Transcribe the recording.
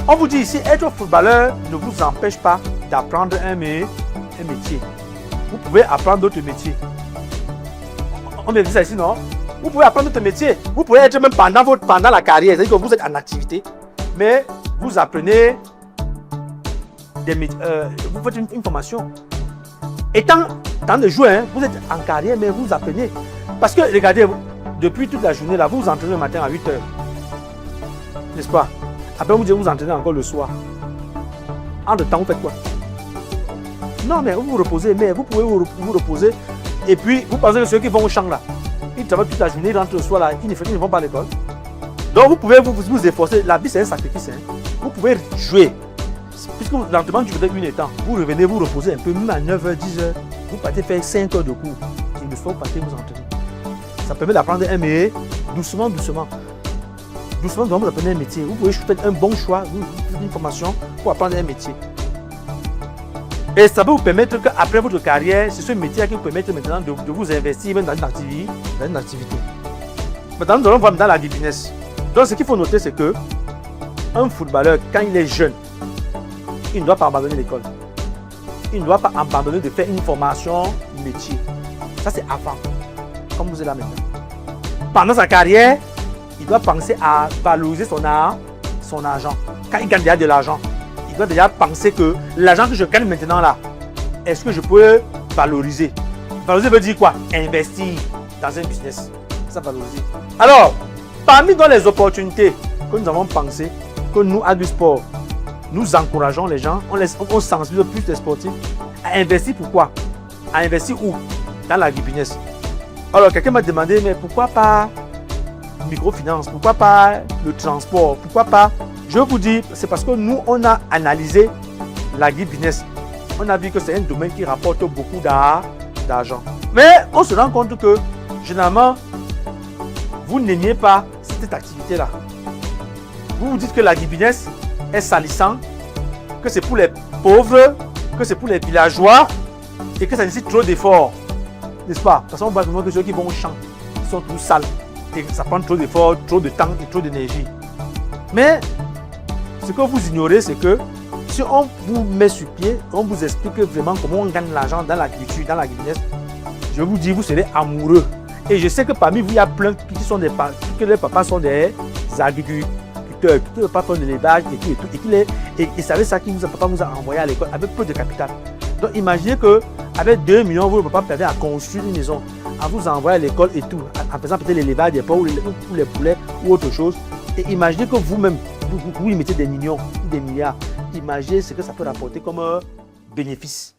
On vous dit ici, être footballeur ne vous empêche pas d'apprendre un métier. Vous pouvez apprendre d'autres métiers. On me dit ça ici, non? Vous pouvez apprendre d'autres métiers. Vous pouvez être même pendant la carrière, c'est-à-dire que vous êtes en activité, mais vous apprenez des métiers, vous faites une formation. Étant dans le joueur, vous êtes en carrière, mais vous apprenez. Parce que, regardez, depuis toute la journée, là, vous vous entraînez le matin à 8 h. N'est-ce pas? Après, vous vous entraînez encore le soir. En le temps, vous faites quoi? Non, mais vous vous reposez, mais vous pouvez vous reposer. Et puis, vous pensez que ceux qui vont au champ, là, ils travaillent toute la journée, ils rentrent le soir, là, ils ne vont pas à l'école. Donc, vous pouvez vous efforcer. La vie, c'est un sacrifice. Hein. Vous pouvez jouer. Puisque l'entraînement dure peut-être 1 heure de temps, vous revenez, vous reposez un peu, même à 9 h, 10 h, vous partez faire 5 heures de cours. Il me faut partir vous entraîner. Ça permet d'apprendre un métier doucement, doucement. Doucement, vous apprenez un métier. Vous pouvez faire un bon choix, vous faites une formation pour apprendre un métier. Et ça peut vous permettre qu'après votre carrière, c'est ce métier qui vous permet maintenant de vous investir même dans une activité. Maintenant, nous allons voir dans la vie business. Donc, ce qu'il faut noter, c'est que un footballeur, quand il est jeune, il ne doit pas abandonner l'école. Il ne doit pas abandonner de faire une formation métier. Ça, c'est avant, comme vous êtes là maintenant. Pendant sa carrière, il doit penser à valoriser son argent. Quand il gagne déjà de l'argent, il doit déjà penser que l'argent que je gagne maintenant là, est-ce que je peux valoriser? Valoriser veut dire quoi? Investir dans un business. Ça, valoriser. Alors, parmi dans les opportunités que nous avons pensé, que nous, Agusport, nous encourageons les gens, on sensibilise plus les sportifs à investir. Pourquoi? À investir où? Dans l'agribusiness. Alors, quelqu'un m'a demandé, mais pourquoi pas microfinance? Pourquoi pas le transport? Pourquoi pas? Je vous dis, c'est parce que nous, on a analysé l'agribusiness. On a vu que c'est un domaine qui rapporte beaucoup d'argent. Mais on se rend compte que, généralement, vous n'aimez pas cette activité-là. Vous vous dites que l'agribusiness est salissant, que c'est pour les pauvres, que c'est pour les villageois et que ça nécessite trop d'efforts. N'est-ce pas? Parce qu'on voit vraiment que ceux qui vont au champ sont tous sales et ça prend trop d'efforts, trop de temps et trop d'énergie. Mais ce que vous ignorez, c'est que si on vous met sur pied, on vous explique vraiment comment on gagne l'argent dans l'agriculture, dans l'agribusiness, je vous dis, vous serez amoureux. Et je sais que parmi vous, il y a plein qui sont des papas, que les papas sont des agriculteurs, qui ne pas faire de l'élevage et savez ça qui papa nous a envoyé à l'école avec peu de capital. Donc imaginez qu'avec 2 millions, vous ne pouvez pas permettre à construire une maison, à vous envoyer à l'école et tout, en faisant peut-être l'élevage des porcs ou les poulets ou autre chose. Et imaginez que vous-même, vous y mettez des millions, des milliards. Imaginez ce que ça peut rapporter comme bénéfice.